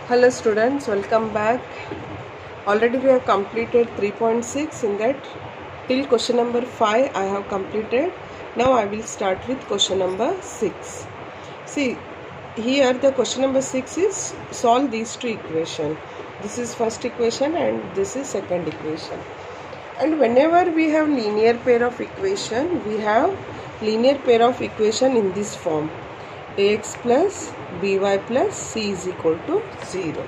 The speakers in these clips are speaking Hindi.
Hello students, welcome back. Already we have completed 3.6. In that till question number 5 I have completed. Now I will start with question number 6. See, here the question number 6 is solve these two equations. This is first equation and this is second equation. And whenever we have linear pair of equation, we have linear pair of equation in this form: ax plus by plus c is equal to 0.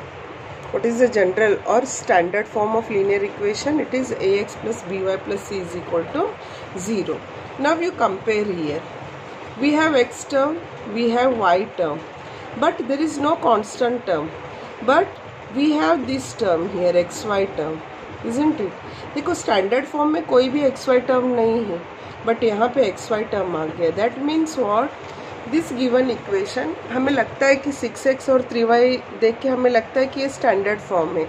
What is the general or standard form of linear equation? It is ax plus by plus c is equal to 0. Now you compare here. We have x term, we have y term, but there is no constant term. But we have this term here, xy term, isn't it? देखो स्टैंडर्ड फॉर्म में कोई भी xy टर्म नहीं है, बट यहाँ पे xy टर्म आ गया. That means what? This given equation हमें लगता है कि 6x और 3y देख के हमें लगता है कि ये स्टैंडर्ड फॉर्म है,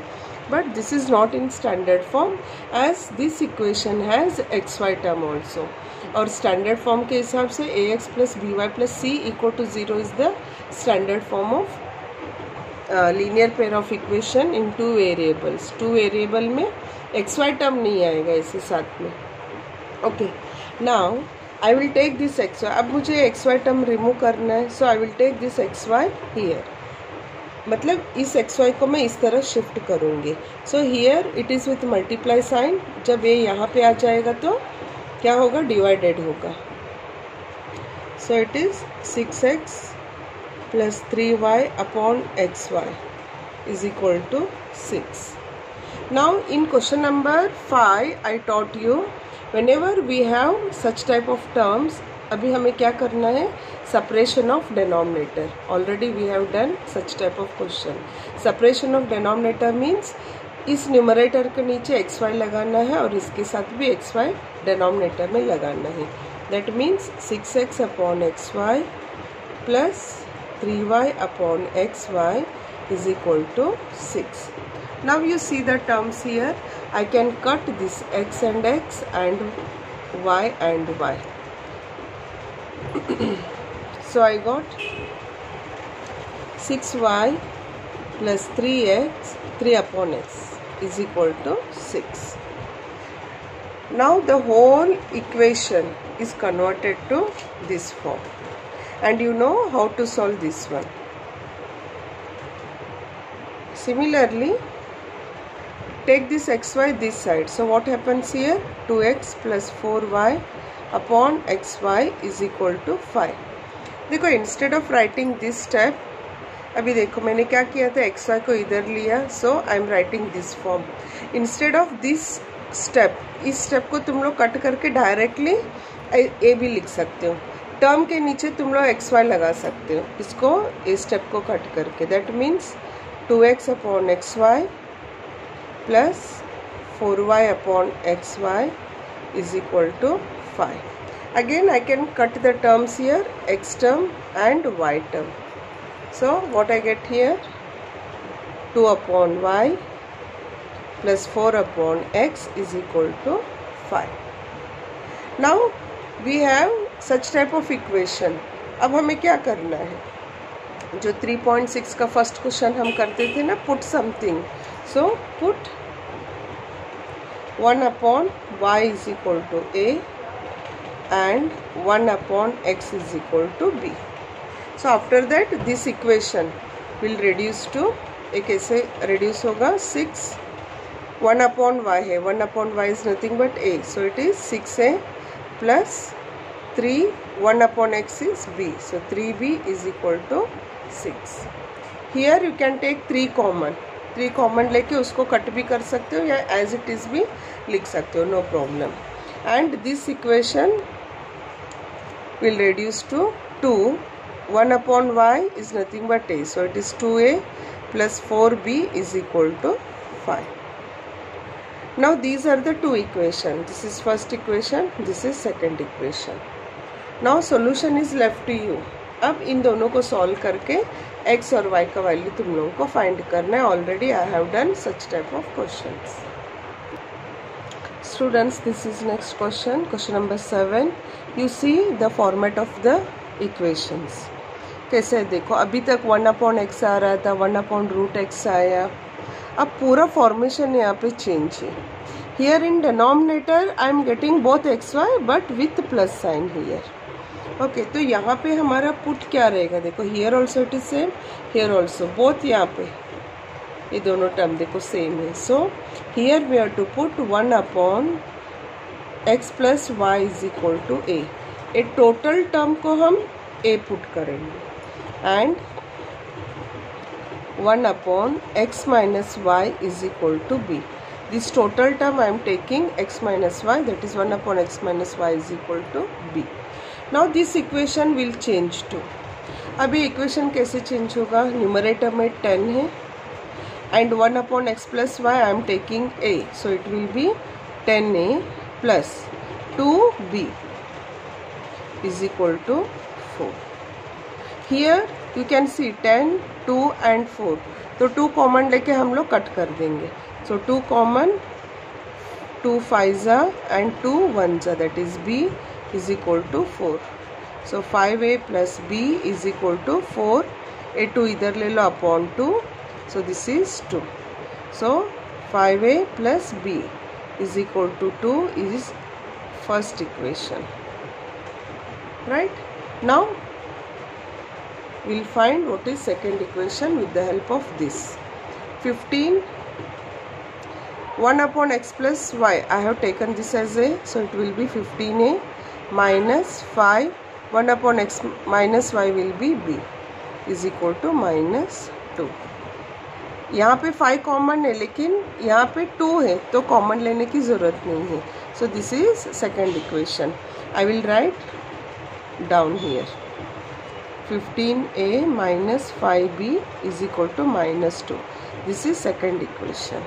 but this is not in standard form as this equation has xy term also. और स्टैंडर्ड फॉर्म के हिसाब से ax plus by plus c equal to 0 is the standard form of linear pair of equation in two variables. Two variable में xy टर्म नहीं आएगा इसके साथ में. Okay, now I will take this xy. अब मुझे xy टर्म रिमूव करना है, so I will take this xy here. मतलब इस xy को मैं इस तरह शिफ्ट करूँगी. So here it is with multiply sign. जब ये यहाँ पे आ जाएगा तो क्या होगा? डिवाइडेड होगा. So it is 6x plus 3y upon xy is equal to 6. Now in question number 5 I taught you whenever we have such type of terms, अभी हमें क्या करना है? Separation of denominator. Already we have done such type of question. Separation of denominator means इस न्यूमरेटर के नीचे xy लगाना है और इसके साथ भी xy डिनोमिनेटर में लगाना है. That means 6x upon xy plus 3y upon xy is equal to 6. Now you see the terms here. I can cut this x and x and y and y. So I got 6y plus 3x 3 upon x is equal to 6. Now the whole equation is converted to this form, and you know how to solve this one. Similarly, take this xy this side. So what happens here? 2x plus 4y upon xy is equal to 5. देखो, instead of writing this step, अभी देखो मैंने क्या किया था, xy को इधर लिया. So I am writing this form. Instead of this step, इस स्टेप को तुम लोग कट करके डायरेक्टली ए भी लिख सकते हो. टर्म के नीचे तुम लोग xy लगा सकते हो, इसको ए स्टेप को कट करके. That means 2x upon xy plus 4y upon xy is equal to 5. Again I can cut the terms here, x term and y term. So what I get here? 2 upon y plus 4 upon x is equal to 5. Now we have such type of equation. अब हमें क्या करना है? जो 3.6 का फर्स्ट क्वेश्चन हम करते थे ना, put something. So put 1 upon y is equal to a and 1 upon x is equal to b. So after that this equation will reduce to, एक कैसे reduce होगा? 6 1 upon y है, 1 upon y is nothing but a. So it is 6a plus 3 1 upon x is b. So 3b is equal to 6. Here you can take 3 common. 3 common लेके उसको कट भी कर सकते हो या एज इट इज़ भी लिख सकते हो, no problem. And this equation will reduce to 2. 1 upon y is nothing but a. So it is 2a plus 4b is equal to 5. Now these are the two equations. This is first equation, this is second equation. Now solution is left to you. अब इन दोनों को सॉल्व करके x और y का वैल्यू तुम लोगों को फाइंड करना है. Already I have done such type of questions. Students, this is next question, question number 7. You see the format of the equations. कैसे है देखो, अभी तक 1/x आ रहा था, 1/√x आया. अब पूरा फॉर्मेशन यहाँ पे चेंज है. Here in denominator I am getting both xy but with plus sign here. Okay, तो यहाँ पे हमारा पुट क्या रहेगा देखो, here also it is same, here also both, यहाँ पे ये दोनों टर्म देखो सेम है. So here we have to put 1/x + y is equal to a. A total term को हम a पुट करेंगे and 1/x - y is equal to b. This total term I am taking x minus y, that is 1/x - y is equal to b. Now this equation will change to, अभी इक्वेशन कैसे चेंज होगा, न्यूमरेटर में 10 है and 1/x + y I am taking a, so it will be 10a plus 2b is equal to 4. Here you can see 10, 2 and 4. तो 2 कॉमन लेके हम लोग कट कर देंगे. So 2 common, 2 5s and 2 1s, that is b is equal to 4. So 5a plus b is equal to 4. a2 इधर ले लो upon 2. So this is 2. So 5a plus b is equal to 2 is first equation. Right? Now we'll find what is second equation with the help of this. 15, 1/x + y, I have taken this as a, so it will be 15a minus 5, 1/x minus y will be b is equal to -2. यहाँ पे 5 कॉमन है लेकिन यहाँ पे 2 है तो कॉमन लेने की ज़रूरत नहीं है. So this is second equation. I will write down here. 15a minus 5b is equal to -2. This is second equation.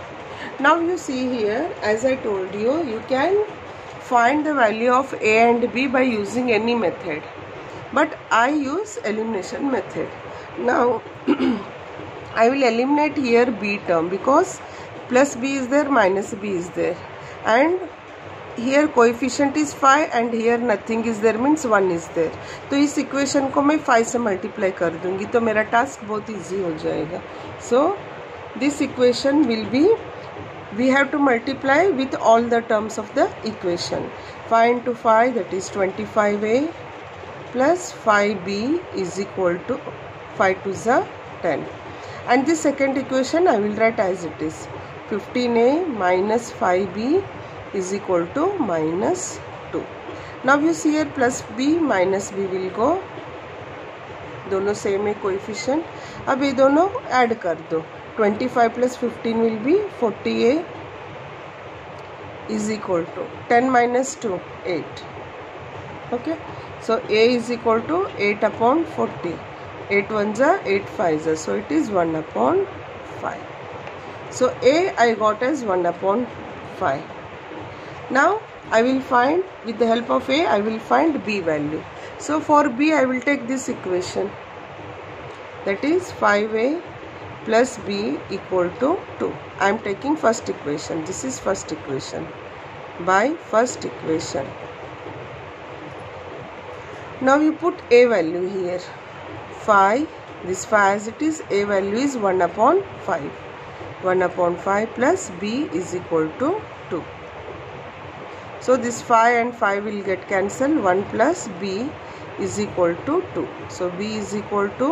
Now you see here, as I told you, you can find the value of a and b by using any method, but I use elimination method. Now I will eliminate here b term because plus b is there, minus b is there, and here coefficient is 5 and here nothing is there, means 1 is there. तो इस इक्वेशन को मैं 5 से मल्टीप्लाई कर दूंगी तो मेरा टास्क बहुत इजी हो जाएगा. So this equation will be, we have to multiply with all the terms of the equation. 5 into 5, that is 25a plus 5b is equal to 5 to the 10. And the second equation I will write as it is. 15a minus 5b is equal to -2. Now you see here plus b minus b will go, दोनों सेम है कोएफिशिएंट. अब ये दोनों ऐड कर दो. 25 plus 15 will be 40a is equal to 10 minus 2, 8. Okay, so a is equal to 8/40. 8 1s are 8 5s are, so it is 1/5. So a I got as 1/5. Now I will find, with the help of a, I will find b value. So for b I will take this equation, that is 5a plus b equal to 2. I am taking first equation. This is first equation by first equation. Now you put a value here. 5, this 5 as it is, a value is 1/5. 1/5 plus b is equal to 2. So this 5 and 5 will get cancelled. 1 plus b is equal to 2. So b is equal to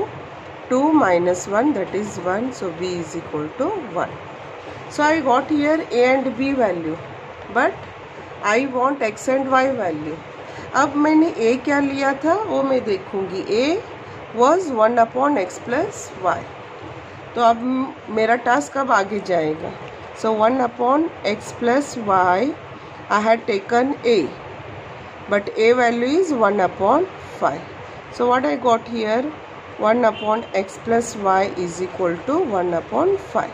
2 minus 1, that is 1. So b is equal to 1. So I got here a and b value, but I want x and y value. अब मैंने a क्या लिया था वो मैं देखूंगी. a was 1/x plus y. तो अब मेरा टास्क अब आगे जाएगा. So 1/x plus y, I had taken a, but a value is 1/5. So what I got here, 1/x plus y is equal to 1/5.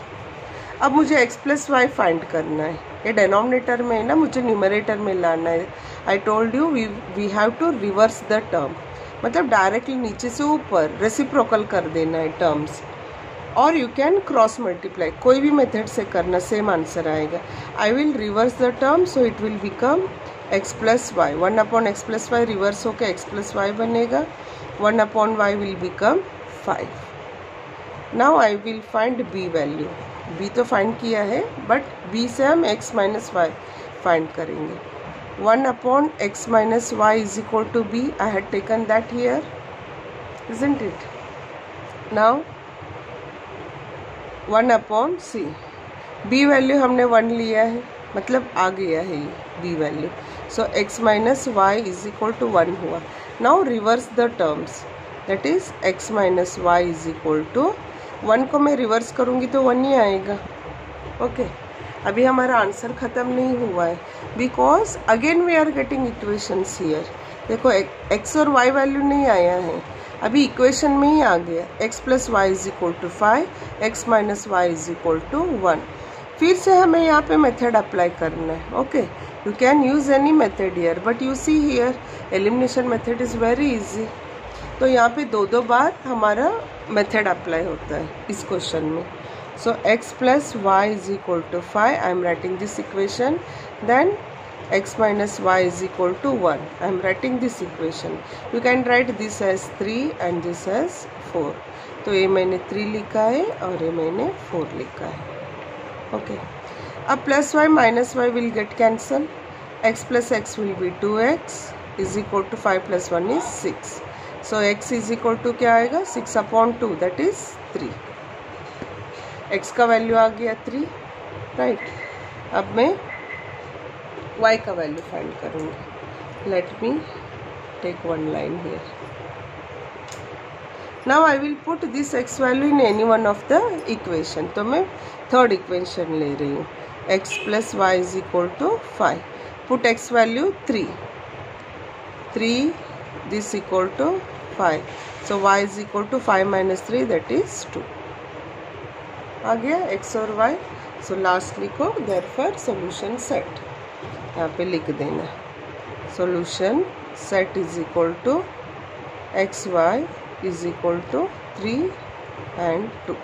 अब मुझे x plus y फाइंड करना है. ये डिनोमिनेटर में है ना, मुझे न्यूमरेटर में लाना है. I told you we have to reverse the term, मतलब डायरेक्टली नीचे से ऊपर रेसिप्रोकल कर देना है टर्म्स. और यू कैन क्रॉस मल्टीप्लाई, कोई भी मेथड से करना, सेम आंसर आएगा. I will reverse the term, so it will become x plus y. 1/x plus y reverse होकर x plus y बनेगा. 1/y will become 5. Now I will find b value. b तो फाइंड किया है, बट b से हम x माइनस वाई फाइंड करेंगे. 1 upon x minus y is equal to b. I had taken that here, isn't it? Now 1 upon c. b value हमने 1 लिया है, मतलब आ गया है ये b value. So x minus y is equal to 1 हुआ. Now reverse the terms, that is x minus y is equal to 1 को मैं रिवर्स करूँगी तो 1 ही आएगा. ओके अभी हमारा आंसर ख़त्म नहीं हुआ है, because again we are getting equations here. देखो x और y वैल्यू नहीं आया है, अभी इक्वेशन में ही आ गया. x plus y is equal to 5, x minus y is equal to 1. फिर से हमें यहाँ पे मेथड अप्लाई करना है. Okay you can use any method here, but you see here elimination method is very easy. तो यहाँ पे दो बार हमारा मेथड अप्लाई होता है इस क्वेश्चन में. So x plus y is equal to 5, I am writing this equation. Then x minus y is equal to 1. I am writing this equation. You can write this as 3 and this as 4. तो ये मैंने 3 लिखा है और ये मैंने 4 लिखा है. ओके अब plus y minus y will get cancel. x plus x will be 2x is equal to 5 plus 1 is 6. So x is equal to क्या आएगा 6 अपॉन 2, दैट इज 3. x का वैल्यू आ गया 3, राइट. अब मैं y का वैल्यू फाइंड करूँगी. Let me take one line here. Now I will put this x value in any one of the equation. तो मैं थर्ड इक्वेशन ले रही हूँ. x plus y is equal to 5. Put x value 3, this equal to 5. So y is equal to 5 minus 3, that is 2. आ गया x और y. सो लास्ट लिखो देयरफॉर सॉल्यूशन सेट. यहाँ पे लिख देना solution set is equal to x y is equal to 3 and 2.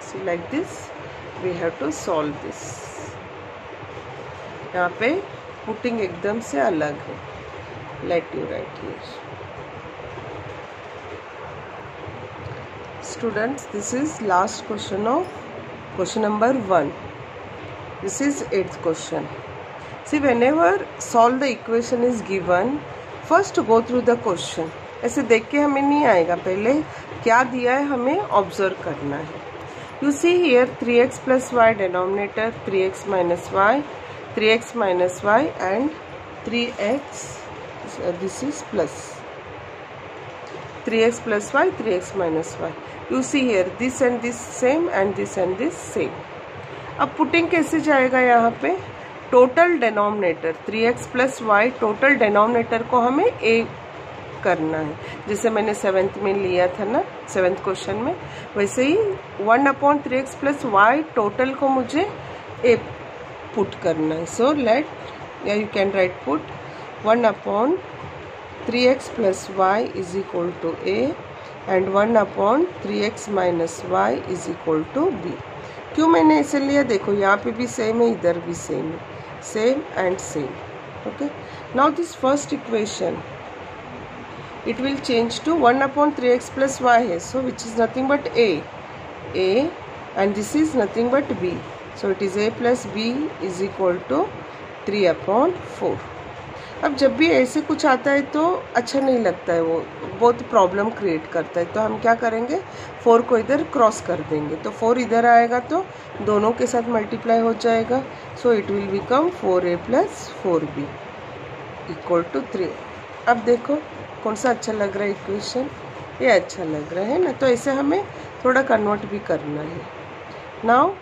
See like this we have to solve this. यहाँ पे पुटिंग एकदम से अलग है. Let you write here. Students this is last question of question number 1. This is 8th question. See, whenever solve the equation is given, first go through the question. ऐसे देख के हमें नहीं आएगा, पहले क्या दिया है हमें ऑब्जर्व करना है. You see here 3x plus y denominator, 3x minus y, 3x minus y and 3x, this is plus 3x plus y, 3x minus y. You see here this and this same and this same. अब पुटिंग कैसे जाएगा यहाँ पे. Total denominator 3x plus y, total denominator को हमें a करना है, जैसे मैंने 7th में लिया था ना, 7th क्वेश्चन में. वैसे ही 1 upon 3x plus y total को मुझे a पुट करना है. सो लेट या you can write put 1 upon 3x plus y is equal to a and 1 upon 3x minus y is equal to b. क्यों मैंने इसे लिया, देखो यहाँ पे भी सेम है, इधर भी सेम है, same and same. Okay, now this first equation it will change to 1 upon 3x plus y है, so which is nothing but a, and this is nothing but b, so it is a plus b is equal to 3 upon 4. अब जब भी ऐसे कुछ आता है तो अच्छा नहीं लगता है, वो बहुत प्रॉब्लम क्रिएट करता है. तो हम क्या करेंगे, 4 को इधर क्रॉस कर देंगे, तो 4 इधर आएगा तो दोनों के साथ मल्टीप्लाई हो जाएगा. So it will become 4a plus 4b equal to 3. अब देखो कौन सा अच्छा लग रहा है इक्वेशन, ये अच्छा लग रहा है ना. तो ऐसे हमें थोड़ा कन्वर्ट भी करना है. Now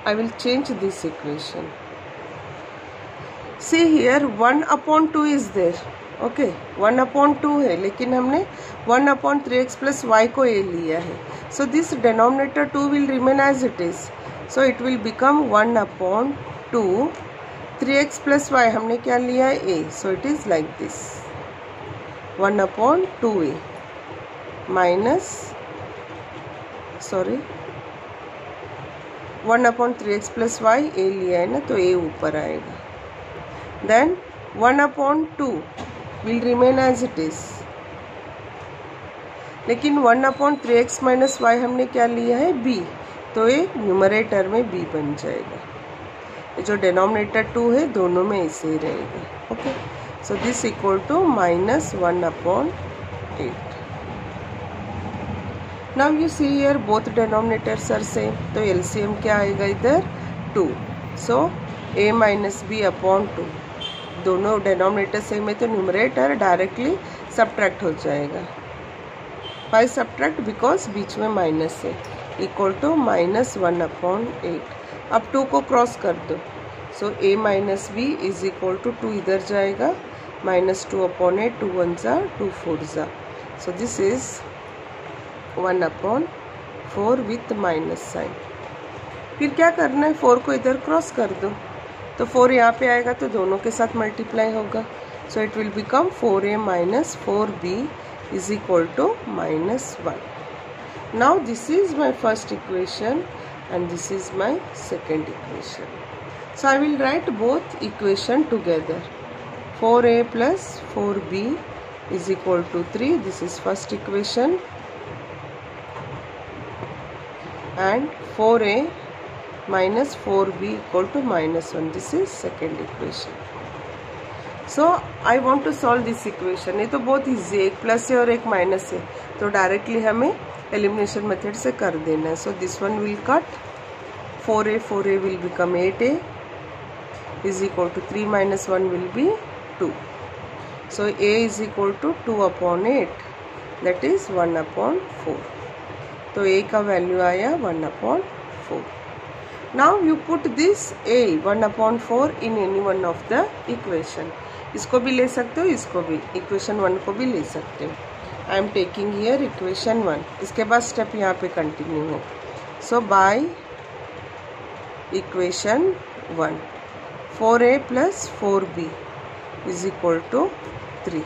I will change this equation. See here 1 upon 2 is there. Okay, 1 upon 2 है, लेकिन हमने 1 upon 3x plus y को a लिया है. So this denominator 2 will remain as it is. So it will become 1 upon 2 3x plus y हमने क्या लिया है a. So it is like this 1 upon 2a minus 1 upon 3x plus y a लिया है ना, तो a ऊपर आएगा. Then 1 upon 2 will remain as it is. लेकिन 1/3x माइनस वाई हमने क्या लिया है b, तो ये न्यूमरेटर में b बन जाएगा। ये जो डिनोमिनेटर 2 है दोनों में ऐसे ही रहेगा। Okay, so this equal to -1/8। Now you see here both denominators are same, तो एलसीएम क्या आएगा इधर 2, so a minus b upon 2। दोनों डिनोमिनेटर सेम है तो न्यूमरेटर डायरेक्टली सब्ट्रैक्ट हो जाएगा, बाय सब्ट्रैक्ट बिकॉज बीच में माइनस है, इक्वल टू -1/8। अब 2 को क्रॉस कर दो, so a minus b is equal to 2 इधर जाएगा, -2/8, 2 1 जा 2 4 जा, so this is 1/4 with minus sign. फिर क्या करना है, 4 को इधर क्रॉस कर दो, तो 4 यहाँ पे आएगा तो दोनों के साथ मल्टीप्लाई होगा, so it will become 4a minus 4b is equal to -1. Now this is my first equation and this is my second equation. So I will write both equation together. 4a plus 4b is equal to 3. This is first equation. And 4a minus 4b equal to -1. This is second equation. So I want to solve this equation. ये तो बहुत ईजी है, एक प्लस है और एक माइनस है, तो डायरेक्टली हमें एलिमिनेशन मेथड से कर देना है। So this one will cut, 4a will become 8a is equal to 3 minus 1 will be 2। So a is equal to 2/8, that is 1/4। तो a का वैल्यू आया 1/4। Now you put this a 1/4 in any one of the equation. इसको भी ले सकते हो, इसको भी, इक्वेशन 1 को भी ले सकते हो। I am taking here equation 1। इसके बाद स्टेप यहाँ पे कंटिन्यू है। So by equation 1 4a plus 4b is equal to 3।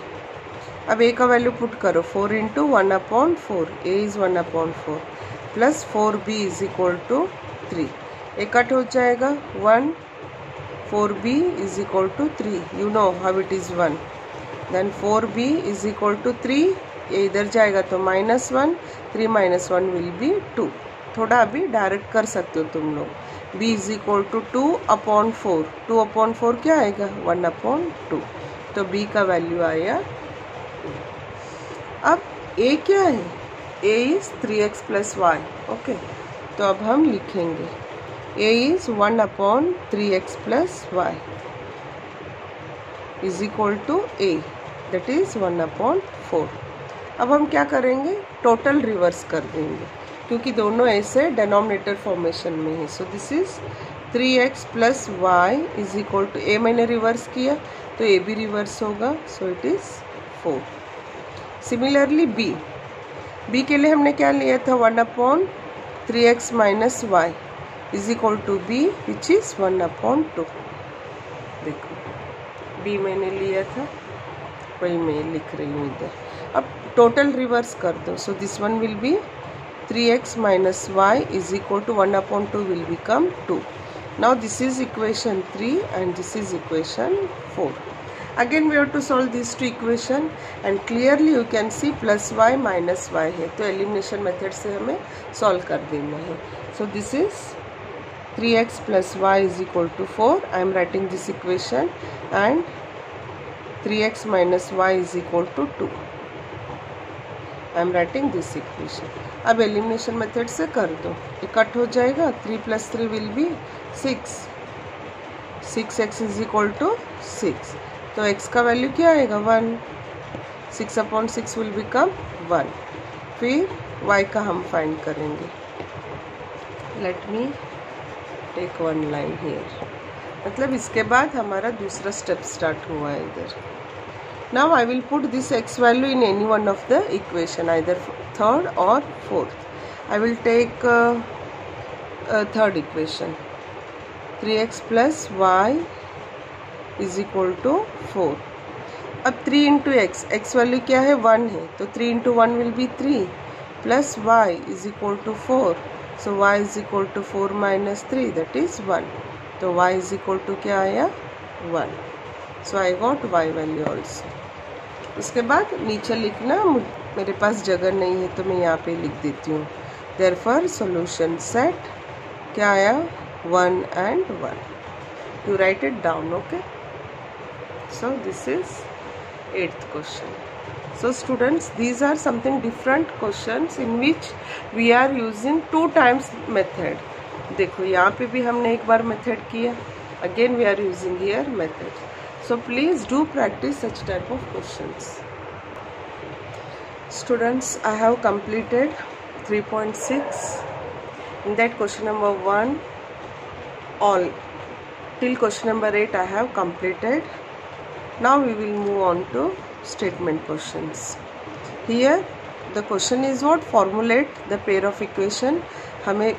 अब a का वैल्यू पुट करो, 4 into 1/4, a is 1/4 plus 4b is equal to 3। A cut हो जाएगा, 1 4b is equal to 3, you know how it is 1, then 4b is equal to 3, ये इधर जाएगा तो -1, 3 - 1 विल बी 2। थोड़ा अभी डायरेक्ट कर सकते हो तुम लोग। b इज इक्वल टू 2/4, 2/4 क्या आएगा 1/2, तो b का वैल्यू आया 2। अब a क्या है, a is 3x plus y. Okay, तो अब हम लिखेंगे a is 1/3x plus y is equal to a, that is 1/4। अब हम क्या करेंगे, टोटल रिवर्स कर देंगे क्योंकि दोनों ऐसे डिनोमिनेटर फॉर्मेशन में है। So this is 3x plus y is equal to a, मैंने रिवर्स किया तो a भी रिवर्स होगा, so it is 4। Similarly b के लिए हमने क्या लिया था, 1/3x minus y is equal to b which is 1/2। देखो b मैंने लिया था, वही मैं लिख रही हूँ इधर। अब टोटल रिवर्स कर दो, so this one will be 3x minus y is equal to 1/2 will become 2। Now this is equation 3 and this is equation 4। Again we have to solve this two equation and clearly you can see +y -y है, तो एलिमिनेशन मेथड से हमें सॉल्व कर देना है। So this is 3x plus y is equal to 4. I am writing this equation and 3x minus y is equal to 2. I am writing this equation. अब एलिमिनेशन मेथड से कर दो, ये कट हो जाएगा, 3 + 3 will be 6, 6x is equal to 6, तो x का वैल्यू क्या आएगा 1, 6/6 will become 1। फिर y का हम फाइंड करेंगे। Let me take 1 line here, मतलब इसके बाद हमारा दूसरा स्टेप स्टार्ट हुआ है इधर। Now I will put this x value in any one of the equation, either third और fourth. I will take third equation, 3x plus y is equal to 4। अब 3 इंटू x वैल्यू क्या है 1 है, तो 3 इंटू 1 will be 3 plus y is equal to 4, so y is equal to 4 minus 3 that is 1, तो y इज इक्वल टू क्या आया 1। So I got y value also. उसके बाद नीचे लिखना मेरे पास जगह नहीं है तो मैं यहाँ पे लिख देती हूँ। देयरफॉर सॉल्यूशन सेट क्या आया 1 and 1. You write it down, okay? So this is 8th question. So students, these are something different questions in which we are using 2 times method. देखो यहाँ पे भी हमने एक बार मेथड किया, again we are using here method. So please do practice such type of questions. Students, I have completed 3.6. In that question number 1, all till question number 8 I have completed. Now we will move on to statement questions. Here the question is what? Formulate the pair of equation. हमें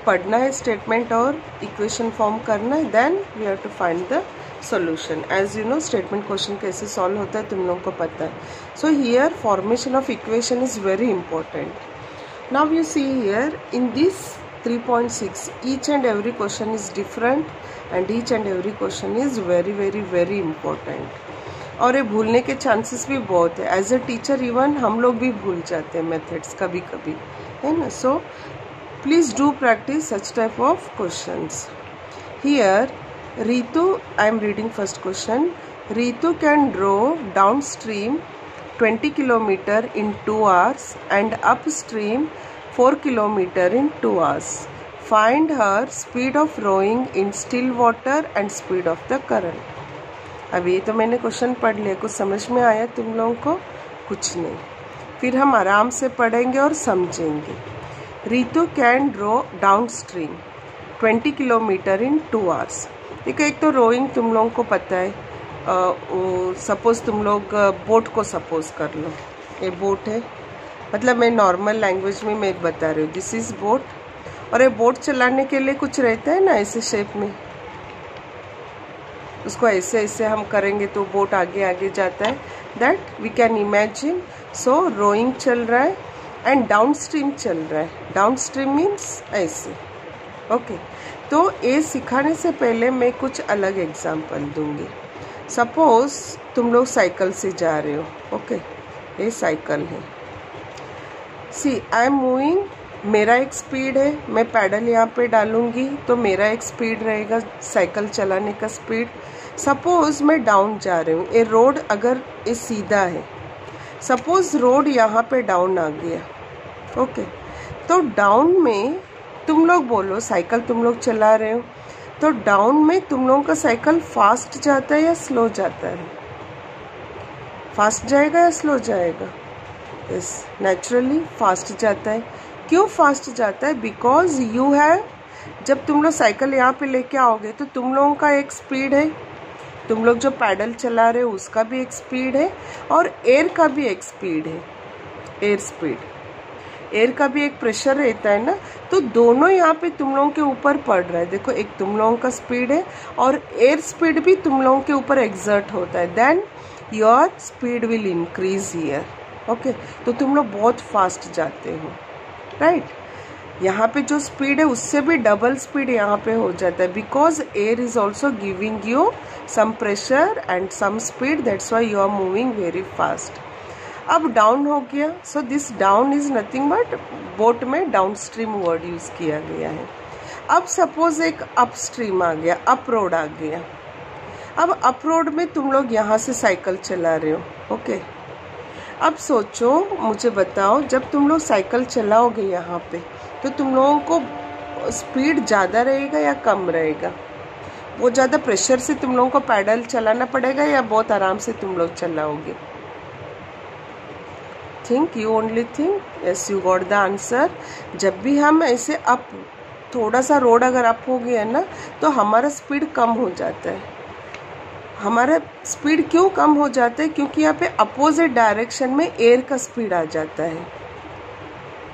पढ़ना है statement और equation form करना है, then we have to find the solution. As you know, statement question कैसे solve होता है तुम लोगों को पता है. So here formation of equation is very important. Now you see here in this 3.6, each and every question is different and each and every question is very important. और ये भूलने के चांसेस भी बहुत है. एज अ टीचर इवन हम लोग भी भूल जाते हैं मेथड्स कभी कभी, है ना. So please do practice such type of questions. Here Ritu, I am reading first question. Ritu can row downstream 20 km in 2 hours and upstream 4 km in 2 hours. Find her speed of rowing in still water and speed of the current. अब ये तो मैंने क्वेश्चन पढ़ लिया, कुछ समझ में आया तुम लोगों को? कुछ नहीं. फिर हम आराम से पढ़ेंगे और समझेंगे. Ritu can row downstream 20 km in 2 hours. देखो एक तो रोइंग तुम लोगों को पता है. सपोज तुम लोग बोट को सपोज कर लो, ये बोट है, मतलब मैं नॉर्मल लैंग्वेज में मैं बता रही हूँ. This is boat. और ये बोट चलाने के लिए कुछ रहता है ना ऐसे शेप में, उसको ऐसे ऐसे हम करेंगे तो बोट आगे आगे जाता है. That we can imagine. So rowing चल रहा है एंड डाउन स्ट्रीम चल रहा है. डाउन स्ट्रीम मीन्स ऐसे. ओके तो ये सिखाने से पहले मैं कुछ अलग एग्जाम्पल दूंगी. सपोज तुम लोग साइकिल से जा रहे हो. ओके ये साइकिल है. सी आई एम मूविंग. मेरा एक स्पीड है, मैं पैडल यहाँ पे डालूंगी तो मेरा एक स्पीड रहेगा साइकिल चलाने का स्पीड. सपोज मैं डाउन जा रही हूँ. ये रोड अगर ये सीधा है, सपोज रोड यहाँ पे डाउन आ गया. ओके तो डाउन में तुम लोग बोलो साइकिल तुम लोग चला रहे हो, तो डाउन में तुम लोगों का साइकिल फास्ट जाता है या स्लो जाता है? फास्ट जाएगा या स्लो जाएगा? यस नेचुरली फास्ट जाता है. क्यों फास्ट जाता है? बिकॉज यू हैव, जब तुम लोग साइकिल यहाँ पे लेके आओगे तो तुम लोगों का एक स्पीड है, तुम लोग जो पैडल चला रहे हो उसका भी एक स्पीड है और एयर का भी एक स्पीड है. एयर स्पीड, एयर का भी एक प्रेशर रहता है ना, तो दोनों यहाँ पे तुम लोगों के ऊपर पड़ रहा है. देखो एक तुम लोगों का स्पीड है और एयर स्पीड भी तुम लोगों के ऊपर एक्सर्ट होता है. Then your speed will increase here. Okay तो तुम लोग बहुत फास्ट जाते हो, राइट. यहाँ पे जो स्पीड है उससे भी डबल स्पीड यहाँ पे हो जाता है, because air is also giving you some pressure and some speed. That's why you are moving very fast. अब डाउन हो गया. So this down is nothing but, boat में डाउन स्ट्रीम वर्ड यूज किया गया है. अब सपोज एक अप स्ट्रीम आ गया, अप रोड आ गया. अब अप रोड में तुम लोग यहाँ से साइकिल चला रहे हो. ओके अब सोचो, मुझे बताओ, जब तुम लोग साइकिल चलाओगे यहाँ पे तो तुम लोगों को स्पीड ज़्यादा रहेगा या कम रहेगा? बहुत ज़्यादा प्रेशर से तुम लोगों को पैडल चलाना पड़ेगा या बहुत आराम से तुम लोग चलाओगे? Think, you only think. Yes you got the answer. जब भी हम ऐसे अप, थोड़ा सा रोड अगर अप हो गया ना तो हमारा स्पीड कम हो जाता है. हमारा स्पीड क्यों कम हो जाता है? क्योंकि यहाँ पे अपोजिट डायरेक्शन में एयर का स्पीड आ जाता है.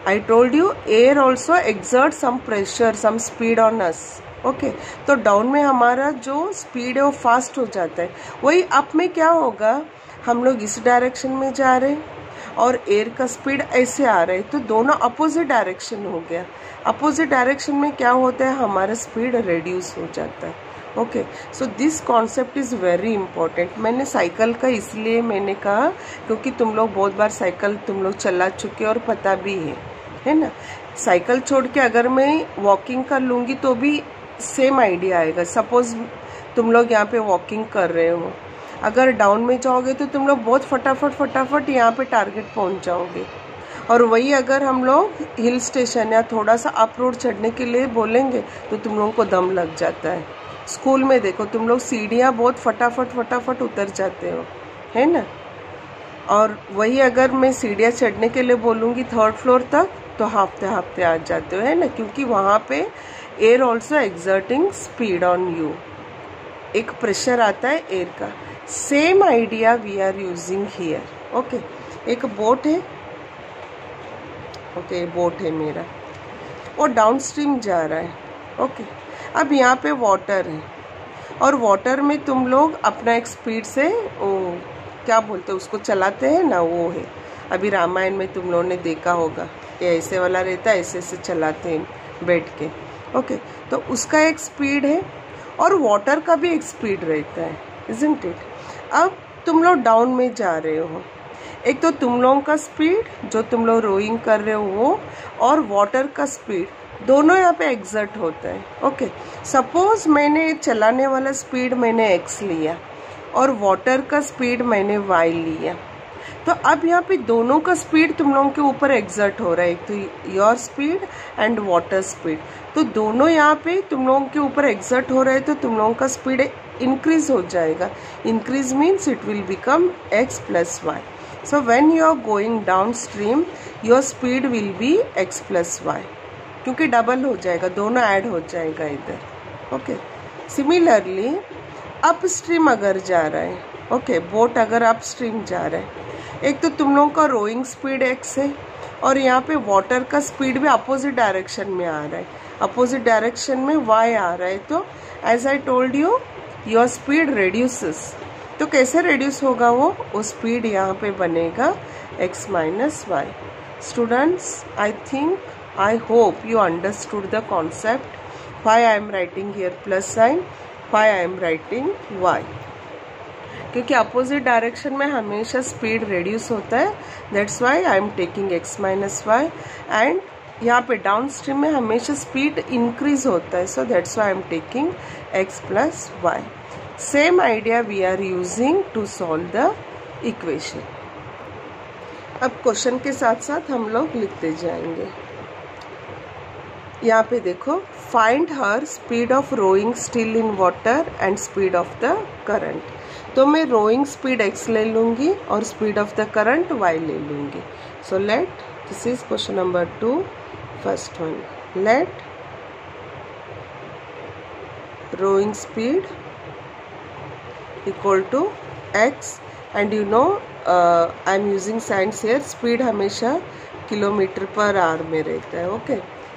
I told you air also exert some pressure, some speed on us. Okay तो डाउन में हमारा जो स्पीड है वो फास्ट हो जाता है. वही अप में क्या होगा, हम लोग इस डायरेक्शन में जा रहे हैं और एयर का स्पीड ऐसे आ रहा है, तो दोनों अपोजिट डायरेक्शन हो गया. अपोजिट डायरेक्शन में क्या होता है, हमारा स्पीड रिड्यूस हो जाता है. Okay, so this concept is very important. मैंने साइकिल का इसलिए मैंने कहा क्योंकि तुम लोग बहुत बार साइकिल तुम लोग चला चुके और पता भी है ना। साइकिल छोड़ के अगर मैं वॉकिंग कर लूँगी तो भी सेम आइडिया आएगा। सपोज तुम लोग यहाँ पे वॉकिंग कर रहे हो, अगर डाउन में जाओगे तो तुम लोग बहुत फटाफट यहाँ पे टारगेट पहुँच जाओगे। और वही अगर हम लोग हिल स्टेशन या थोड़ा सा अप रोड चढ़ने के लिए बोलेंगे तो तुम लोगों को दम लग जाता है। स्कूल में देखो तुम लोग सीढ़ियाँ बहुत फटाफट उतर जाते हो, है ना। और वही अगर मैं सीढ़ियाँ चढ़ने के लिए बोलूँगी 3rd फ्लोर तक तो हाफते आ जाते हो, है ना, क्योंकि वहाँ पे air also exerting speed on you, एक प्रेशर आता है एयर का। Same idea we are using here. Okay, एक बोट है, ओके बोट है मेरा, वो डाउन स्ट्रीम जा रहा है। ओके, अब यहाँ पे वाटर है और वाटर में तुम लोग अपना एक स्पीड से क्या बोलते हैं उसको चलाते हैं ना, वो है। अभी रामायण में तुम लोगों ने देखा होगा ये ऐसे वाला रहता है, ऐसे चलाते हैं बैठ के। ओके, तो उसका एक स्पीड है और वाटर का भी एक स्पीड रहता है, इजंट इट। अब तुम लोग डाउन में जा रहे हो, एक तो तुम लोगों का स्पीड जो तुम लोग रोइंग कर रहे हो वो, और वाटर का स्पीड, दोनों यहाँ पे एग्जर्ट होता है। ओके, सपोज मैंने चलाने वाला स्पीड मैंने x लिया और वाटर का स्पीड मैंने y लिया, तो अब यहाँ पे दोनों का स्पीड तुम लोगों के ऊपर एग्जर्ट हो रहा है, एक तो your speed and water speed, तो दोनों यहाँ पे तुम लोगों के ऊपर एग्जर्ट हो रहे हैं, तो तुम लोगों का स्पीड इंक्रीज हो जाएगा। Increase means it will become x plus y। So when you are going downstream, your speed will be x plus y, क्योंकि डबल हो जाएगा, दोनों ऐड हो जाएगा इधर। ओके, सिमिलरली अप स्ट्रीम अगर जा रहा है, ओके बोट अगर अप स्ट्रीम जा रहा है, एक तो तुम लोगों का रोइंग स्पीड x है और यहाँ पे वाटर का स्पीड भी अपोजिट डायरेक्शन में आ रहा है, अपोजिट डायरेक्शन में y आ रहा है, तो as I told you your speed reduces. तो कैसे रेड्यूस होगा वो स्पीड यहाँ पे बनेगा x minus y. Students, I hope you understood the concept why I am writing here plus sign, why I am writing y, क्योंकि अपोजिट डायरेक्शन में हमेशा स्पीड रेड्यूस होता है, that's why I am taking x minus y. And यहाँ पे डाउन स्ट्रीम में हमेशा स्पीड इंक्रीज होता है, so that's why I am taking x plus y. Same idea we are using to solve the equation. अब क्वेश्चन के साथ साथ हम लोग लिखते जाएंगे। यहाँ पे देखो, find her speed of rowing still in water and speed of the current. तो मैं रोइंग स्पीड x ले लूँगी और speed of the current y ले लूँगी। So let, this is question number 2, first one, let rowing speed equal to x, and you know I am using signs here, speed हमेशा किलोमीटर पर आवर में रहता है। Okay,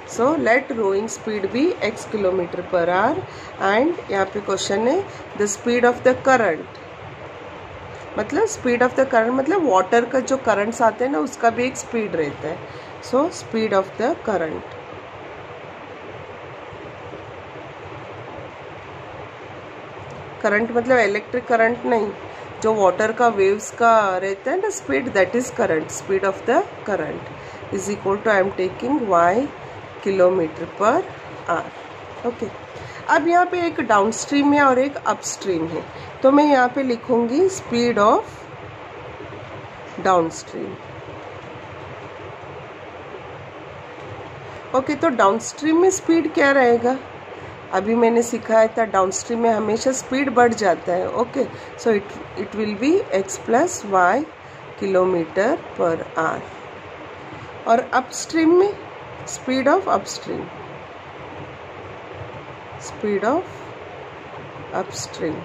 so let rowing speed भी x kilometre per hour, and यहाँ पे क्वेश्चन है the speed of the current, मतलब स्पीड ऑफ द करंट मतलब वाटर का जो करंट्स आते हैं ना उसका भी एक स्पीड रहता है। So speed of the current, current मतलब इलेक्ट्रिक करंट नहीं, जो वाटर का वेव्स का रहता है ना speed, that is current. Speed of the current is equal to I am taking y kilometre per hour. Okay, अब यहाँ पे एक डाउन स्ट्रीम है और एक अप स्ट्रीम है, तो मैं यहाँ पे लिखूंगी speed of down stream. Okay, तो डाउन स्ट्रीम में स्पीड क्या रहेगा, अभी मैंने सिखाया था डाउनस्ट्रीम में हमेशा स्पीड बढ़ जाता है। Okay, so it will be x plus y kilometre per hour. और अपस्ट्रीम में speed of upstream, speed of upstream,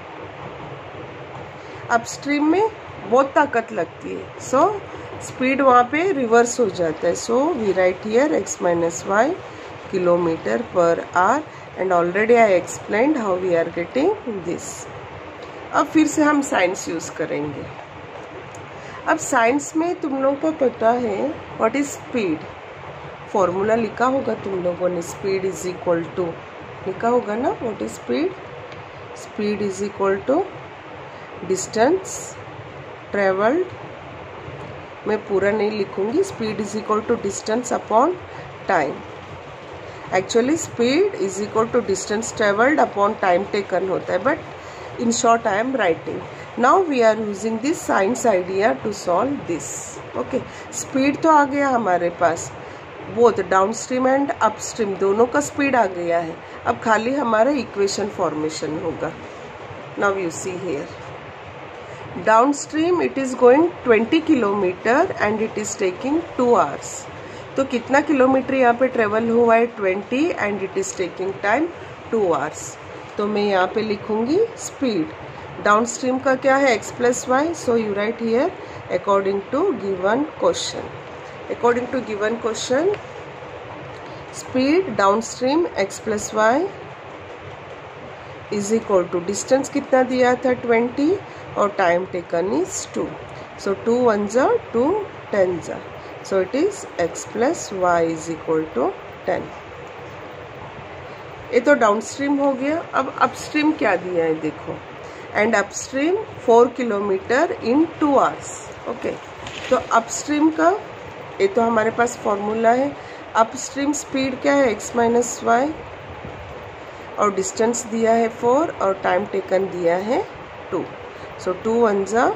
upstream में बहुत ताकत लगती है, सो स्पीड वहाँ पे रिवर्स हो जाता है। So we write here x minus y kilometre per hour, and already I explained how we are getting this। अब फिर से हम साइंस यूज करेंगे। अब साइंस में तुम लोगों को पता है व्हाट इज स्पीड, फॉर्मूला लिखा होगा तुम लोगों ने, स्पीड इज इक्वल टू लिखा होगा ना, what is speed, speed is equal to distance travelled, मैं पूरा नहीं लिखूंगी, speed is equal to distance upon time. Actually speed is equal to distance travelled upon time taken होता है, but in short I am writing. Now we are using this science idea to solve this. Okay, speed तो आ गया हमारे पास, बोथ डाउनस्ट्रीम एंड अपस्ट्रीम दोनों का स्पीड आ गया है। अब खाली हमारा इक्वेशन फॉर्मेशन होगा। Now you see here, downstream it is going 20 kilometre and it is taking 2 hours। तो कितना किलोमीटर यहाँ पे ट्रेवल हुआ है 20 and it is taking time 2 hours। तो मैं यहाँ पे लिखूंगी स्पीड, डाउनस्ट्रीम का क्या है x plus y, so you write here according to given question. According to given question speed downstream x plus y is equal to distance कितना दिया था 20 और टाइम टेकन इज 2, सो 2 1 जा 2 10 जा, so it is x plus y is equal to 10। ये तो डाउनस्ट्रीम हो गया। अब अपस्ट्रीम क्या दिया है देखो, and upstream 4 kilometre in 2 hours। Okay, तो अपस्ट्रीम का ये तो हमारे पास फॉर्मूला है। अपस्ट्रीम स्पीड क्या है x माइनस वाई, और डिस्टेंस दिया है 4 और टाइम टेकन दिया है 2, सो 2 1 जा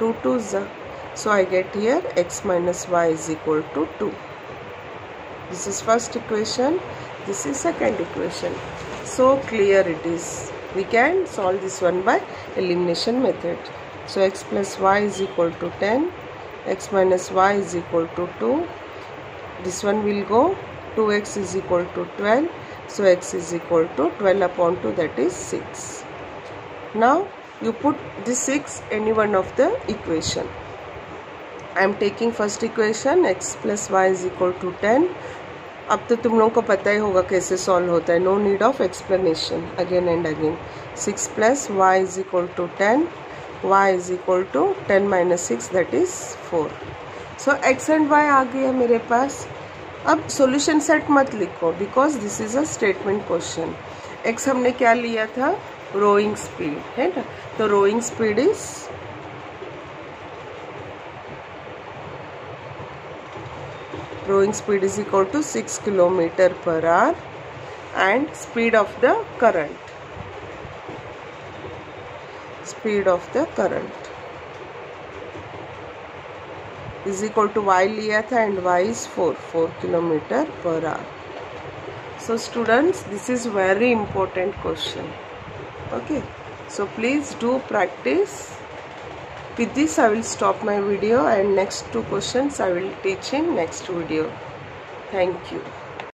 2 2 जा, so I get here x minus y is equal to 2. This is first equation, this is second equation. So clear it is. We can solve this one by elimination method. So x plus y is equal to 10, x minus y is equal to 2. This one will go, 2x is equal to 12. So x is equal to 12 upon 2, that is 6. Now you put this 6 any one of the equation. I am taking first equation x plus y is equal to 10. अब तो तुम लोगों को पता ही होगा कैसे सॉल्व होता है, no need of explanation again and again. 6 plus y is equal to 10, y is equal to 10 minus 6 that is 4। So x and y आ गया मेरे पास। अब सॉल्यूशन सेट मत लिखो because this is a statement question. x हमने क्या लिया था, रोइंग स्पीड है ना, तो rowing speed is rowing speed is equal to 6 kilometer per hour and speed of the current is equal to y लिया था and y is 4 kilometer per hour. So students, this is very important question. Okay, so please do practice. With this I will stop my video and next 2 questions I will teach in next video. Thank you.